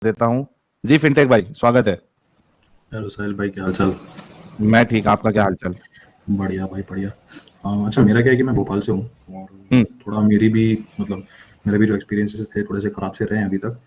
देता हूँ। जी फिनटेक भाई, स्वागत है। हेलो साहिल भाई, क्या हाल चाल? मैं ठीक, आपका क्या हाल चाल? बढ़िया भाई, बढ़िया। अच्छा, मेरा क्या है कि मैं भोपाल से हूँ और हम्म। थोड़ा मेरी भी मतलब मेरे भी जो एक्सपीरियंसेस थे थोड़े से ख़राब से रहे हैं अभी तक,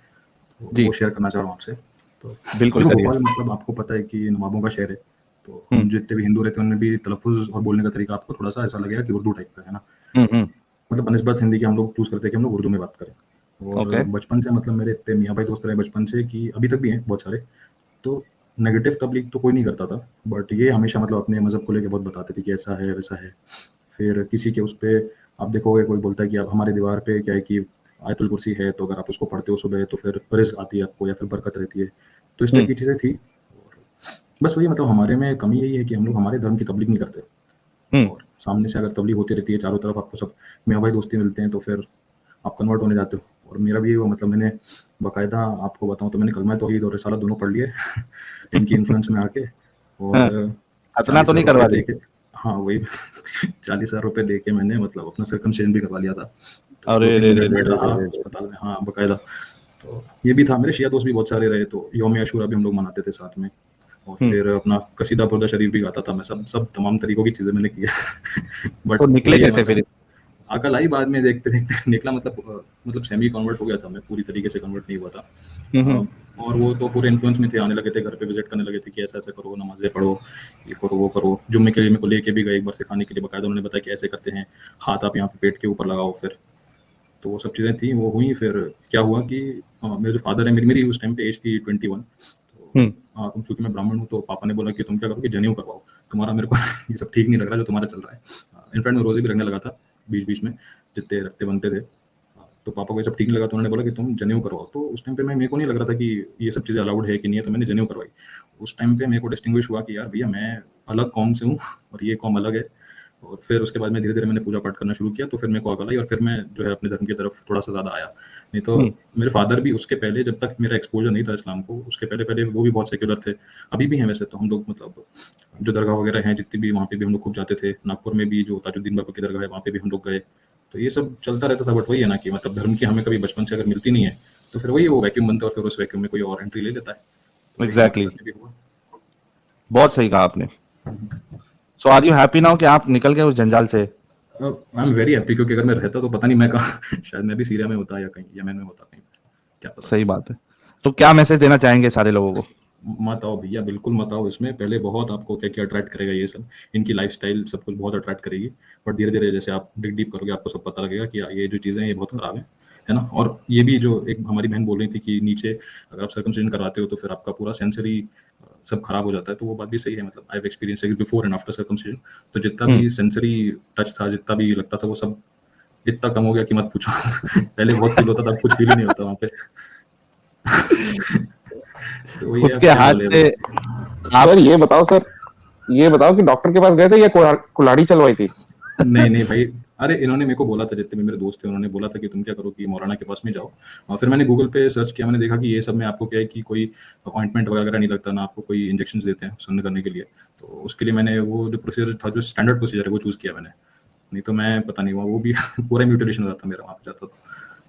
तो जी वो शेयर करना चाह रहा हूँ आपसे। तो बिल्कुल देखो, करिए। भोपाल मतलब आपको पता है कि नवाबों का शहर है। तो हम्म हम जितने भी हिंदू रहते हैं उनमें भी तलफ़ुज़ और बोलने का तरीका आपको थोड़ा-सा ऐसा लगेगा कि उर्दू टाइप का है ना? हम्म। मतलब बनिस्बत हिंदी के हम लोग चूज़ करते हैं कि हम लोग उर्दू में बात करें। और ओके। बचपन से मतलब मेरे इतने मियाँ भाई दोस्त रहे बचपन से कि अभी तक भी हैं बहुत सारे। तो नेगेटिव तबलीग तो कोई नहीं करता था, बट ये हमेशा मतलब अपने मज़हब को लेके बहुत बताते थे कि ऐसा है, वैसा है। फिर किसी के उस पे आप देखोगे कोई बोलता है कि अब हमारी दीवार पे क्या है कि आयतुल कुर्सी है, तो अगर आप उसको पढ़ते हो सुबह तो फिर रिज़्क आती है आपको या फिर बरकत रहती है। तो इस टाइप हम्म की चीज़ें थी। और बस वही मतलब हमारे में कमी यही है कि हम लोग हमारे धर्म की तबलीग नहीं करते। हम्म और सामने से अगर तबलीग होती रहती है, चारों तरफ आपको सब मियाँ भाई दोस्ती मिलते हैं, तो फिर आप कन्वर्ट होने जाते हो। और मेरा भी वो मतलब मैंने बाकायदा आपको बताऊँ तो मैंने कलमा तौहीद और रिसाला दोनों पढ़ लिए इनकी इन्फ्लुएंस में आके। हाँ, और खतना तो 40,000 नहीं रुपए करवा दे दी? के, हाँ वही 40,000 रुपए दे के मैंने मतलब अपना सर्कमसिजन भी करवा लिया था। तो अरे 2-3 रे दिन रे रे एडमिट रे रहा रे रे। अस्पताल में, हाँ बाकायदा। तो ये भी था, मेरे शिया दोस्त भी बहुत सारे रहे, तो यौम आशूरा भी हम लोग मनाते थे साथ में। और हम्म। फिर अपना कसीदा बुर्दा शरीफ भी गाता था मैं, सब सब तमाम तरीकों की चीज़ें मैंने की है। तो बट निकले वही है कैसे मतलब फिर? अकल आई बाद में, देखते-देखते निकला मतलब सेमी कन्वर्ट हो गया था मैं, पूरी तरीके से कन्वर्ट नहीं हुआ था। हम्म। और वो तो पूरे इन्फ्लुएंस में थे, आने लगे थे घर पे, विज़िट करने लगे थे कि ऐसा-ऐसा करो, नमाज़ें पढ़ो, ये करो, वो करो। जुम्मे के लिए मेरे को लेके भी गए एक बार सिखाने के लिए, बाकायदा उन्होंने बताया कि ऐसे करते हैं, हाथ आप यहाँ पे पेट के ऊपर लगाओ फिर। तो वो सब चीज़ें थी, वो हुई। फिर क्या हुआ कि मेरे जो फादर हैं, मेरी मेरी उस टाइम पे एज थी 21। तो हम्म चूँकि मैं ब्राह्मण हूँ, तो पापा ने बोला कि तुम क्या करो कि जनेऊ करवाओ। तुम्हारा मेरे को ये सब ठीक नहीं लग रहा जो तुम्हारा चल रहा है। इनफैक्ट मैं रोज़े भी रखने लगा था बीच-बीच में, जितने रखते बनते थे। तो पापा को ये सब ठीक नहीं लगा, तो उन्होंने बोला कि तुम जनेऊ करवाओ। तो उस टाइम पे मेरे को नहीं लग रहा था कि ये सब चीज़ें अलाउड है कि नहीं है, तो मैंने जनेऊ करवाई। उस टाइम पे मेरे को डिस्टिंग्विश हुआ कि यार भैया मैं अलग कौम से हूँ और ये कौम अलग है। और फिर उसके बाद में धीरे-धीरे मैंने पूजा पाठ करना शुरू किया, तो फिर मेरे को अकल आई और फिर मैं जो है अपने धर्म की तरफ थोड़ा-सा ज़्यादा आया। नहीं तो हम्म मेरे फादर भी उसके पहले, जब तक मेरा एक्सपोज़र नहीं था इस्लाम को, उसके पहले-पहले वो भी बहुत सेक्युलर थे। अभी भी हैं वैसे तो, हम लोग मतलब जो दरगाह वगैरह हैं जितनी भी, वहाँ पे भी हम लोग खूब जाते थे। नागपुर में भी जो ताजुद्दीन बाबा की दरगाह है, वहाँ पे भी हम लोग गए। तो ये सब चलता रहता था, बट वही है ना कि मतलब धर्म की हमें कभी बचपन से अगर मिलती नहीं है, तो फिर वही है, वो वैक्यूम बनता है और फिर उस वैक्यूम में कोई और एंट्री ले लेता है। तो वही हमारे एग्जैक्टली। साथ में भी हुआ। बहुत सही कहा आपने। सो आर यू हैप्पी नाउ कि आप निकल गए उस जंजाल से? आई एम वेरी हैप्पी, क्योंकि अगर मैं रहता तो पता नहीं मैं कहाँ शायद मैं भी सीरिया में होता या कहीं यमन में होता कहीं, क्या पता। सही बात है। तो क्या मैसेज देना चाहेंगे सारे लोगों को? मत आओ भैया, बिल्कुल मत आओ इसमें। पहले बहुत आपको क्या-क्या अट्रैक्ट करेगा ये सब, इनकी लाइफ़स्टाइल सब कुछ बहुत अट्रैक्ट करेगी। बट धीरे-धीरे जैसे आप डिग डीप करोगे, आपको सब पता लगेगा कि ये जो चीज़ें हैं ये बहुत खराब है ना? और ये भी जो एक हमारी बहन बोल रही थी कि नीचे अगर आप सर्कमसिजन करवाते हो तो फिर आपका पूरा सेंसरी सब खराब हो जाता है, तो वो बात भी सही है। मतलब I have experience it before and after circumcision. तो जितना हम्म भी सेंसरी टच था, जितना भी लगता था, वो सब इतना कम हो गया कि मत पूछो। पहले बहुत फ़ील होता था, अब कुछ फ़ील ही नहीं होता वहाँ पे। तो वही है, खुद अब के क्या हाथ बोले से अभी। आप। सर ये बताओ कि डॉक्टर के पास गए थे या कुल्हाड़ी चलवाई थी? नहीं, नहीं भाई। अरे इन्होंने मेरे को बोला था, जितने भी मेरे दोस्त थे उन्होंने बोला था कि तुम क्या करो कि मौलाना के पास में जाओ। और फिर मैंने गूगल पे सर्च किया, मैंने देखा कि ये सब में आपको क्या है कि कोई अपॉइंटमेंट वगैरह नहीं लगता, ना आपको कोई इंजेक्शंस देते हैं सुन्न करने के लिए। तो उसके लिए मैंने वो जो प्रोसीजर था, जो स्टैंडर्ड प्रोसीजर है, वो चूज़ किया मैंने। नहीं तो मैं पता नहीं, वो भी पूरा म्यूटिलेशन हो जाता मेरा वहाँ पे जाता तो।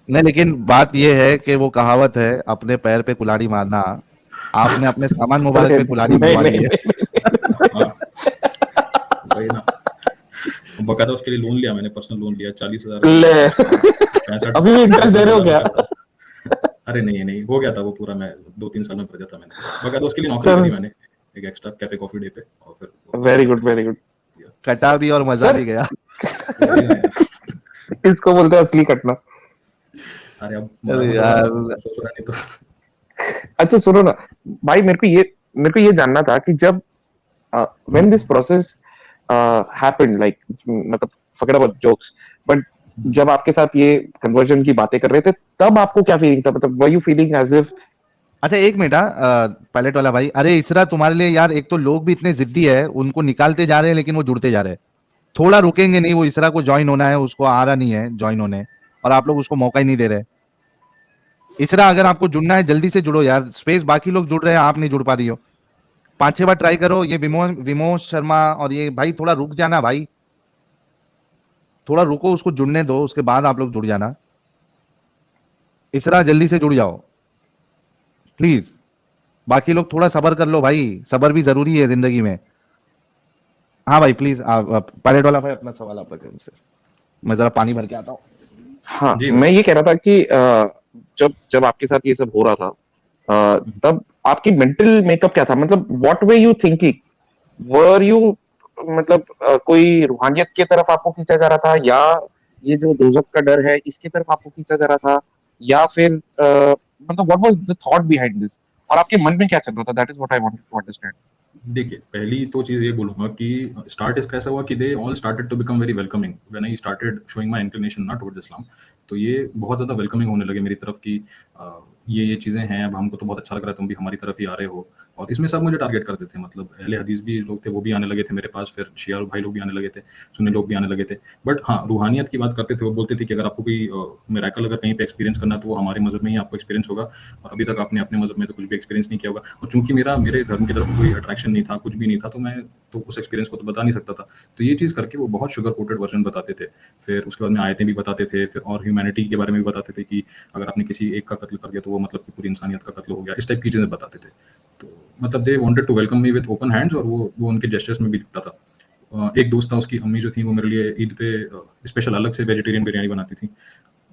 नहीं, लेकिन बात यह है कि वो कहावत है, अपने पैर पे कुल्हाड़ी मारना। आपने अपने सामान मुबारक अरे पे कुल्हाड़ी नहीं मरवा ली नहीं है। हाँ, वही ना। बकायदा उसके लिए लोन लिया मैंने, पर्सनल लोन लिया, 40,000 नहीं ले। मतलब 65 अभी भी इंटरेस्ट दे रहे हो 65 क्या? हज़ार रुपए का। अरे नहीं, नहीं, हो गया था वो पूरा, मैं 2-3 साल में भर दिया था मैंने। बकायदा उसके लिए नौकरी करी सर मैंने, एक एक्स्ट्रा कैफ़े कॉफ़ी डे पे, और फिर वो वेरी करते-करते गुड, फिर वेरी गुड। दिया। कटा भी और मजा सर भी गया। वही ना यार। इसको बोलते हैं असली कटना। अरे अब मरा अरे तो चला यार। गया, अफ़सोस हो रहा है नहीं तो। अच्छा सुनो ना, भाई मेरे को ये जानना था कि जब when this process happened, like मतलब फॉरगेट अबाउट जोक्स, बट जब आपके साथ ये कन्वर्जन की बातें कर रहे थे, तब आपको क्या फीलिंग था? मतलब were you feeling as if? अच्छा एक मिनट, पायलट वाला भाई, अरे इसरा तुम्हारे लिए यार, एक तो लोग भी इतने जिद्दी है, उनको निकालते जा रहे हैं लेकिन वो जुड़ते जा रहे हैं। थोड़ा रुकेंगे नहीं, वो इसरा को ज्वाइन होना है, उसको आ रहा नहीं है ज्वाइन होने, और आप लोग उसको मौका ही नहीं दे रहे। इसरा अगर आपको जुड़ना है जल्दी से जुड़ो यार, स्पेस बाकी लोग जुड़ रहे हैं, आप नहीं जुड़ पा रही हो। 5-6 बार ट्राई करो। ये विमोश शर्मा और ये भाई, थोड़ा रुक जाना भाई, थोड़ा रुको, उसको जुड़ने दो, उसके बाद आप लोग जुड़ जाना। इसरा जल्दी से जुड़ जाओ। प्लीज। बाकी लोग थोड़ा सब्र कर लो भाई, सब्र भी जरूरी है जिंदगी में। हाँ भाई प्लीज, पायलट वाला भाई अपना सवाल आप रखें सर, मैं जरा पानी भर के आता हूँ। हाँ, जी मैं भाई। ये कह रहा था कि जब जब आपके साथ ये सब हो रहा था, तब आपकी मेंटल मेकअप क्या था? मतलब what way you thinking? Were you, मतलब कोई रूहानियत की तरफ आपको खींचा जा रहा था, या ये जो दोजख का डर है इसकी तरफ आपको खींचा जा रहा था, या फिर मतलब what was the thought behind this, और आपके मन में क्या चल रहा था? That is what I wanted to understand. देखिए, पहली तो चीज़ ये बोलूँगा कि स्टार्ट इसका ऐसा हुआ कि they all started to become very welcoming when I started showing my inclination not towards Islam. तो ये बहुत ज़्यादा वेलकमिंग होने लगे मेरी तरफ कि ये चीज़ें हैं, अब हमको तो बहुत अच्छा लग रहा है, तुम भी हमारी तरफ ही आ रहे हो। और इसमें सब मुझे टारगेट करते थे, मतलब अहले हदीस भी लोग थे, वो भी आने लगे थे मेरे पास, फिर शिया भाई लोग भी आने लगे थे, सुन्नी लोग भी आने लगे थे। बट हाँ, रूहानियत की बात करते थे, वो बोलते थे कि अगर आपको कोई मिरेकल अगर कहीं पे एक्सपीरियंस करना है, तो वो हमारे मज़हब में ही आपको एक्सपीरियंस होगा, और अभी तक आपने अपने मज़हब में तो कुछ भी एक्सपीरियंस नहीं किया होगा। और चूँकि मेरे धर्म की तरफ कोई अट्रैक्शन नहीं था, कुछ भी नहीं था, तो मैं तो उस एक्सपीरियंस को तो बता नहीं सकता था। तो ये चीज़ करके वो बहुत शुगर कोटेड वर्जन बताते थे। फिर उसके बाद में आयतें भी बताते थे, फिर और ह्यूमैनिटी के बारे में भी बताते थे कि अगर आपने किसी एक का कत्ल कर दिया, तो वो मतलब कि पूरी इंसानियत का कत्ल हो गया। इस टाइप की चीज़ें बताते थे। तो मतलब they wanted to welcome me with open hands, और वो उनके जेस्चर्स में भी दिखता था। एक दोस्त था, उसकी अम्मी जो थी, वो मेरे लिए ईद पे स्पेशल अलग से वेजिटेरियन बिरयानी बनाती थी,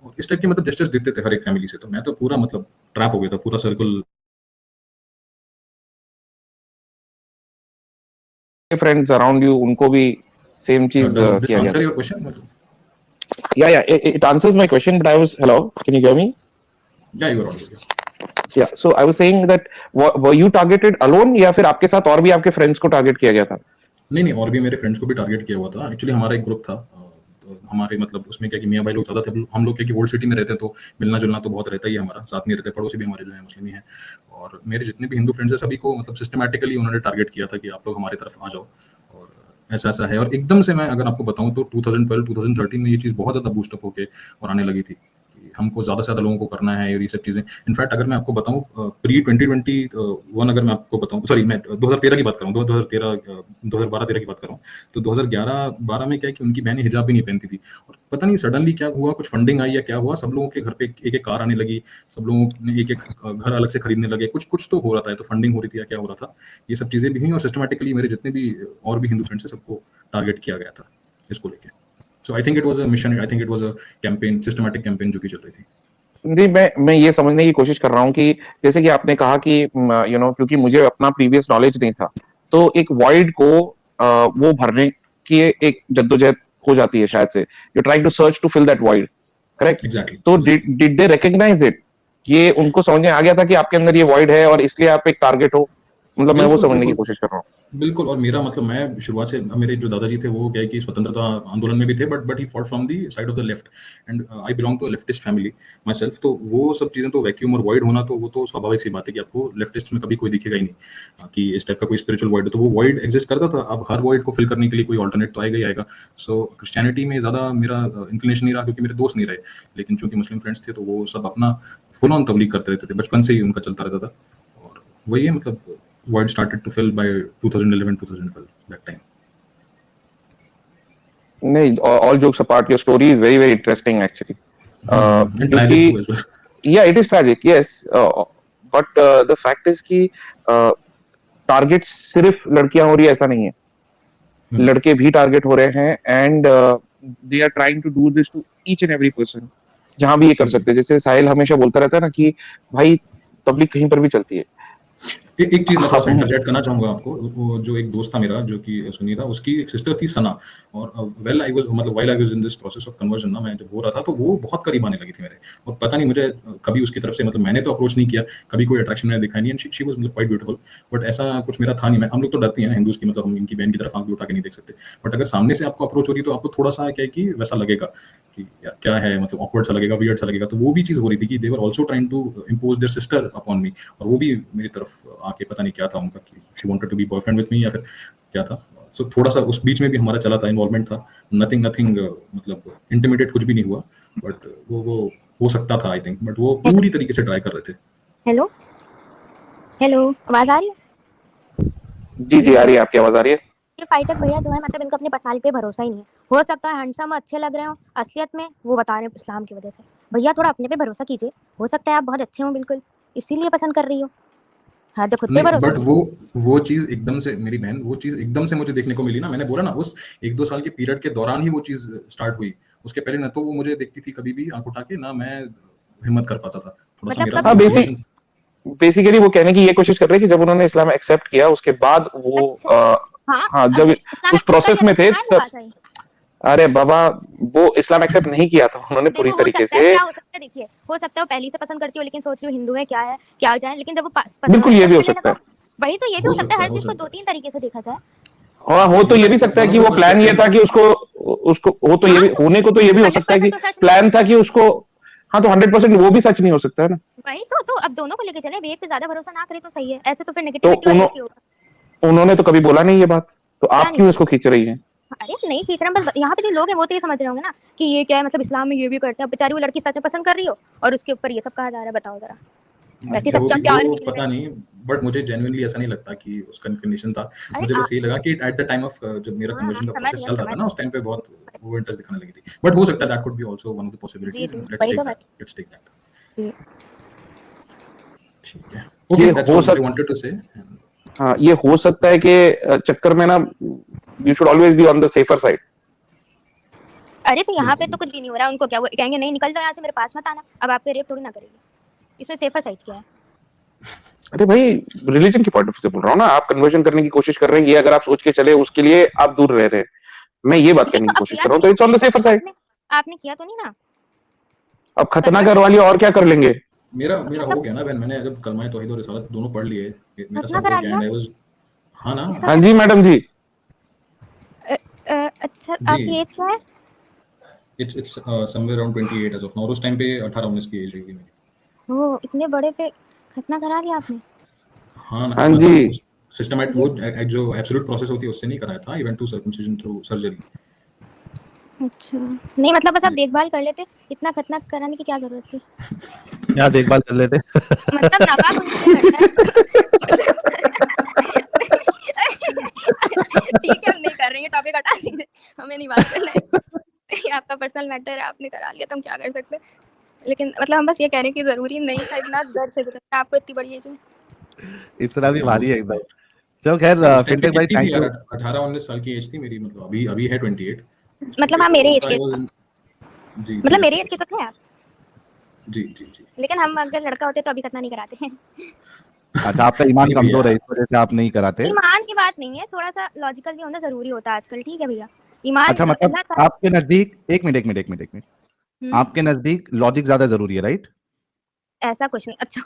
और इस टाइप के मतलब जेस्चर्स देते थे हर एक फैमिली से। तो मैं तो पूरा मतलब ट्रैप हो गया था, पूरा सर्कल। फ्रेंड्स अराउंड यू, उनको भी सेम चीज डज दिस किया गया आंसर था? Your question? मतलब yeah it answers my question, but I was, hello, can you hear me? Yeah you are audible. Yeah so I was saying that were you targeted alone, या फिर आपके साथ और भी आपके फ्रेंड्स को टारगेट किया गया था? नहीं, नहीं, और भी मेरे फ्रेंड्स को भी टारगेट किया हुआ था। एक्चुअली हमारा एक ग्रुप था, तो हमारे मतलब उसमें क्या कि मियाँ भाई लोग ज़्यादा थे। हम लोग क्या कि ओल्ड सिटी में रहते हैं, तो मिलना-जुलना तो बहुत रहता ही है हमारा, साथ में रहते हैं, पड़ोसी भी हमारे जो हैं मुस्लिम ही हैं। और मेरे जितने भी हिंदू फ्रेंड्स हैं, सभी को मतलब सिस्टमैटिकली उन्होंने टारगेट किया था कि आप लोग हमारी तरफ आ जाओ, और ऐसा-ऐसा है। और एकदम से मैं अगर आपको बताऊँ, तो 2012-2013 में ये चीज़ बहुत ज़्यादा बूस्ट अप होके और आने लगी थी कि हमको ज़्यादा से ज़्यादा लोगों को करना है, और ये सब चीज़ें। इनफैक्ट अगर मैं आपको बताऊँ, प्री 2021 अगर मैं आपको बताऊँ, सॉरी मैं 2013 की बात कर रहा हूँ, 2012-13 की बात कर रहा हूँ। तो 2011-12 में क्या है कि उनकी बहनें हिजाब भी नहीं पहनती थी, और पता नहीं सडनली क्या हुआ, कुछ फंडिंग आई या क्या हुआ, सब लोगों के घर पे एक-एक कार आने लगी, सब लोगों ने एक-एक घर अलग से खरीदने लगे, कुछ तो हो रहा था, या तो फंडिंग हो रही थी या क्या हो रहा था। ये सब चीज़ें भी हुई, और सिस्टमैटिकली मेरे जितने भी और भी हिंदू फ्रेंड्स हैं, सबको टारगेट किया गया था इसको लेके। So I think it was a mission, I think it was a campaign, systematic campaign जो कि चल रही थी। जी, मैं ये समझने की कोशिश कर रहा हूँ कि जैसे कि आपने कहा कि यू नो, क्योंकि मुझे अपना प्रीवियस नॉलेज नहीं था, तो एक वॉइड को वो भरने की एक जद्दोजहद हो जाती है शायद से। You trying to search to fill that void, correct? Exactly, तो exactly. Did they recognize it? ये उनको समझ में आ गया था कि आपके अंदर ये वॉइड है और इसलिए आप एक टारगेट हो? मतलब मैं वो बिल्कुल, समझने की बिल्कुल। कोशिश कर रहा हूँ। बिल्कुल, और मेरा मतलब मैं शुरुआत से, मेरे जो दादाजी थे, वो क्या है कि स्वतंत्रता आंदोलन में भी थे, but he fought from the side of the left, and I belong to a leftist family myself. तो वो सब चीज़ें तो वैक्यूम और वॉइड होना, तो वो तो स्वाभाविक सी बात है कि आपको लेफ्टिस्ट में कभी कोई दिखेगा ही नहीं, कि इस टाइप का कोई स्पिरिचुअल वॉइड है। तो वो वॉइड एग्जिस्ट करता था। अब हर वॉइड को फिल करने के लिए कोई अल्टरनेट तो आएगा ही आएगा। सो क्रिश्चियनिटी में ज़्यादा मेरा इंक्लिनेशन नहीं रहा, क्योंकि मेरे दोस्त नहीं रहे। लेकिन चूंकि मुस्लिम फ्रेंड्स थे, तो वो सब अपना फुल ऑन तबलीग करते रहते थे, बचपन से ही उनका चलता रहता था। और वही है, मतलब void started to fill by 2011-2012 that time. नहीं, all jokes apart, your story is very very interesting actually. And tragic क्योंकि too as well. या it is tragic, yes, but the fact is कि टारगेट सिर्फ लड़कियां हो रही है ऐसा नहीं है, हम्म, लड़के भी टारगेट हो रहे हैं, and they are trying to do this to each and every person, जहां भी ये कर जी। सकते हैं। जैसे साहिल हमेशा बोलता रहता है ना कि भाई तबलीग कहीं पर भी चलती है। एक चीज़ मैं थोड़ा-सा हम इंटरजेक्ट करना चाहूँगा आपको। वो जो एक दोस्त था मेरा, जो कि सुनी था, उसकी एक सिस्टर थी सना। और वेल आई वाज़, मतलब while I was in this process of conversion ना, मैं जब हो रहा था, तो वो बहुत करीब आने लगी थी मेरे। और पता नहीं मुझे कभी उसकी तरफ से, मतलब मैंने तो अप्रोच नहीं किया, कभी कोई अट्रैक्शन मैंने दिखाई नहीं, एंड शी वाज़ मतलब क्वाइट ब्यूटीफुल। बट ऐसा कुछ मेरा था नहीं। मैं हम लोग तो डरते हैं ना हिंदूज़ की, मतलब हम इनकी बहन की तरफ आँख भी उठा के नहीं देख सकते। बट अगर सामने से आपको अप्रोच हो रही है, तो आपको थोड़ा-सा क्या है कि वैसा लगेगा कि यार क्या है, मतलब ऑकवर्ड सा लगेगा, वियर्ड सा लगेगा। तो वो भी चीज़ हो रही थी कि they were also trying to impose their sister upon me, और वो भी मेरी तरफ आके पता नहीं क्या था उनका, कि she wanted to be boyfriend with me या फिर क्या था। सो थोड़ा-सा उस बीच में भी हमारा चला था, इन्वॉल्वमेंट था। नथिंग मतलब इंटिमिडेट कुछ भी नहीं हुआ, बट वो हो सकता था आई थिंक, बट वो पूरी तरीके से ट्राई कर रहे थे। हेलो हेलो, आवाज आ रही है? जी जी, आ रही है, आपकी आवाज आ रही है। ये फाइटर भैया जो है, मतलब इनको अपनी पर्सनालिटी पे भरोसा ही नहीं है। हो सकता है हैंडसम अच्छे लग रहे हो, असलियत में वो बता रहे हैं इस्लाम की वजह से। भैया थोड़ा अपने पे भरोसा कीजिए, हो सकता है आप बहुत अच्छे हो बिल्कुल। इसीलिए पसंद कर रही हो। हाँ तो खुद पे नहीं, भरोसा बट वो चीज एकदम से, मेरी बहन, वो चीज एकदम से मुझे देखने को मिली ना। मैंने बोला ना, उस 1-2 साल के पीरियड के दौरान ही वो चीज स्टार्ट हुई। उसके पहले ना तो वो मुझे देखती थी कभी भी आंख उठा के, ना मैं हिम्मत कर पाता था। थोड़ा सा मतलब मेरा कब हाँ देखा? मोटिवेशन। बेसिकली वो कहने की ये कोशिश कर रहे हैं कि जब उन्होंने इस्लाम एक्सेप्ट किया उसके बाद वो अच्छा हाँ हाँ, अब जब इस्लाम उस accept कर प्रोसेस लिया में तो थे तुम्हारे तब, पास आई। अरे बाबा, वो इस्लाम एक्सेप्ट नहीं किया था उन्होंने पूरी देखो हो तरीके सकता है, से। क्या हो सकता है, देखिए हो सकता है वो पहले से पसंद करती हो लेकिन सोच रही हो हिंदू है क्या है क्या जाए, लेकिन जब वो बिल्कुल ये भी एक्सेप्ट हो करने सकता लगा, है। वही तो ये भी हो हो सकता सकता है, है, हर हो चीज को सकता है। 2-3 तरीके से देखा जाए। और हो तो ये भी सकता है वन कि ऑफ द वो प्लान ये था पर्सपेक्टिव। कि उसको उसको हो तो ये हाँ भी तो होने को तो ये भी हो सकता है 100% कि तो सच नहीं प्लान है। था कि उसको, हाँ तो 100% वो भी सच नहीं हो सकता है ना। वही तो अब दोनों को लेके चले, अब एक पे ज्यादा भरोसा ना करे तो सही है, ऐसे तो फिर तो नेगेटिविटी वाला क्यों होगा। उन्होंने तो कभी बोला नहीं ये बात, तो क्या आप नहीं क्यों बोला? इसको खींच रही हैं? अरे नहीं खींच रहे हैं, बस यहाँ पे जो लोग हैं वो तो ये समझ रहे होंगे ना कि ये क्या है, मतलब इस्लाम में ये भी करते हैं। अब बेचारी वो लड़की सच में पसंद कर रही हो और उसके ऊपर ये सब कहा जा रहा है, बताओ जरा। वैसे अच्छा, सच्चा प्यार वो भी नहीं पता है। नहीं, बट मुझे जेन्युइनली ऐसा नहीं लगता कि उसका कंडीशन था। अरे मुझे बस यही लगा कि एट द टाइम ऑफ जब मेरा हाँ कन्वर्जन का समझ प्रोसेस गए चल रहा था समझ ना, उस टाइम पे बहुत वो इंटरेस्ट दिखाने लगी थी। बट हो सकता है that could be also one of the जी पॉसिबिलिटीज। जी लेट्स वही टेक तो दैट, बात। Let's take that. जी ठीक है, ये ओके, दैट्स हो ऑल आई सक वांटेड टू से। हाँ, ये हो सकता है कि चक्कर में ना, you should always be on the safer side. अरे तो यहाँ पे बिल्कुल। तो कुछ भी नहीं हो रहा है, उनको क्या वो कहेंगे नहीं निकल जाओ यहाँ से, मेरे पास मत आना। अब आप पे रेप थोड़ी ना करेगी, इसमें सेफर साइड क्या है। अरे भाई, रिलीजन के पॉइंट ऑफ व्यू से बोल रहा हूँ ना, आप कन्वर्जन करने की कोशिश कर रहे हैं, ये अगर आप सोच के चले उसके लिए आप दूर रह रहे हैं, मैं ये बात नहीं करने तो की अब कोशिश किया कर रहा तो हूँ, तो नहीं इट्स ऑन द ना, सेफर साइड। आपने किया तो नहीं ना। अब खतना कन्वर्ट करवा लिया और क्या कर लेंगे? मेरा मेरा हो मतलब गया ना बहन, मैंने जब कलमाए तौहीद और रिसालत दोनों पढ़ लिए, मेरा खतना सब हो करा गया लिया एंड आई वाज। हाँ ना। इसका हाँ क्या। जी मैडम जी। अच्छा जी, आपकी एज क्या है। It's somewhere around 28 age of now. उस टाइम पे 18-19 की एज रही मेरी। ओ इतने बड़े पे खतना करा लिया आपने। हाँ ना, हाँ जी। मतलब सिस्टमैटिक ये वो जो एब्सोल्यूट प्रोसेस होती है उससे नहीं कराया था। Event to circumcision through surgery. अच्छा नहीं मतलब बस आप जी। देखभाल कर लेते, इतना खतना कराने की क्या जरूरत थी। क्या देखभाल कर लेते? मतलब नापाक होने से करना है ठीक है हम नहीं कर रहे हैं, टॉपिक हटा दीजिए, हमें नहीं बात करना है। ये आपका पर्सनल मैटर है, आपने करा लिया तो हम क्या कर सकते हैं। लेकिन मतलब हम बस ये कह रहे हैं कि जरूरी नहीं था इतना दर्द से गुजरना आपको इतनी बड़ी एज में। इतना भी हाँ, भारी है एकदम। चलो खैर, नहीं, उस टाइम पे फिनटेक भाई कितनी थी थैंक यार? यू। 18-19 साल की एज थी मेरी, मतलब अभी अभी है 28। उस टाइम मतलब पे आप तो मेरे एज आई के, वाज इन। जी जी, मतलब ऐसा मेरे एज कुछ के तो थे आप, जी जी जी। लेकिन हम अगर लड़का होते तो अभी खतना नहीं कराते हैं। अच्छा, आपका ईमान नहीं कमजोर भैया। है, इस वजह से आप नहीं कराते। ईमान की बात नहीं है, थोड़ा सा लॉजिकल भी होना जरूरी होता है आजकल, ठीक है भैया। ईमान अच्छा, मतलब अल्लाह ताला। आपके नजदीक, एक मिनट, हम्म, आपके नजदीक लॉजिक ज्यादा जरूरी है, राइट? ऐसा कुछ नहीं। अच्छा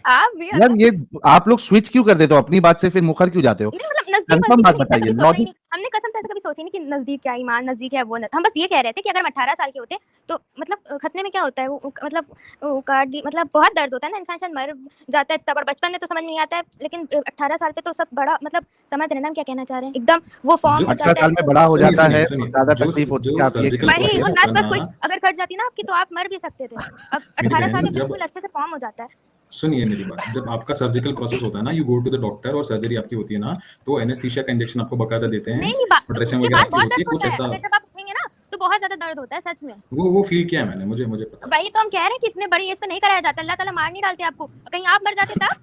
आप भी यार अल्लाह। ये आप लोग स्विच क्यों कर देते हो अपनी बात से, फिर मुखर क्यों जाते हो? नहीं मतलब नजदीक कंफर्म नजदीक बात हमने इतना बताइए, कभी सोचा ही लॉजिक। नहीं, हमने कसम से ऐसा कभी सोचा ही नहीं कि नजदीक क्या ईमान नजदीक है वो हम बस ये कह रहे थे कि अगर हम 18 साल के होते तो मतलब खतने में क्या होता है वो मतलब वो काट दी, मतलब बहुत दर्द होता है ना, इंसान शायद मर जाता है तब, और बचपन में तो समझ नहीं आता है, लेकिन 18 साल पे तो सब बड़ा मतलब समझ रहे ना हम क्या कहना चाह रहे हैं, एकदम वो फॉर्म जो हो 18 जाता है साल में एकदम। बड़ा हो सुनिए जाता सुनिए है तो सुनिए, ज्यादा जो तकलीफ होती है, जो आप ये सर्जिकल कहना वही चाह वो प्रोसेस रहे होता नस है बस कोई ना अगर कट जाती ना आपकी तो आप मर भी सकते थे। अब मेरी 18 साल बहन, में जब बिल्कुल अच्छे से फॉर्म हो जाता है। सुनिए मेरी बात, जब आपका सर्जिकल प्रोसेस होता है ना, you go to the doctor और सर्जरी आपकी होती है ना, तो एनेस्थीसिया का इंजेक्शन आपको बकायदा देते हैं नहीं और ड्रेसिंग उसके वगैरह बाद आपकी बहुत होती है दर्द कुछ होता है, ऐसा। अगर जब आप उठेंगे ना तो बहुत ज्यादा दर्द होता है सच में। वो फील किया है मैंने, मुझे मुझे पता है। वही तो हम कह रहे हैं कि इतने बड़ी एज पे नहीं कराया जाता, अल्लाह ताला मार नहीं डालते आपको, कहीं आप मर जाते तब।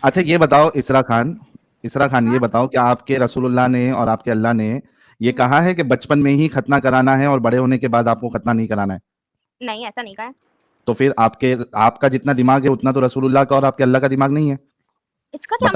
अच्छा ये बताओ इसरा खान, ये हाँ बताओ कि आपके रसूलुल्लाह ने और आपके अल्लाह ने ये हम्म, कहा है कि बचपन में ही खतना कराना है और बड़े होने के बाद आपको खतना नहीं कराना है? नहीं ऐसा नहीं कहा है। तो फिर आपका जितना दिमाग है उतना तो रसूलुल्लाह का और आपके अल्लाह का दिमाग नहीं है। इसका क्या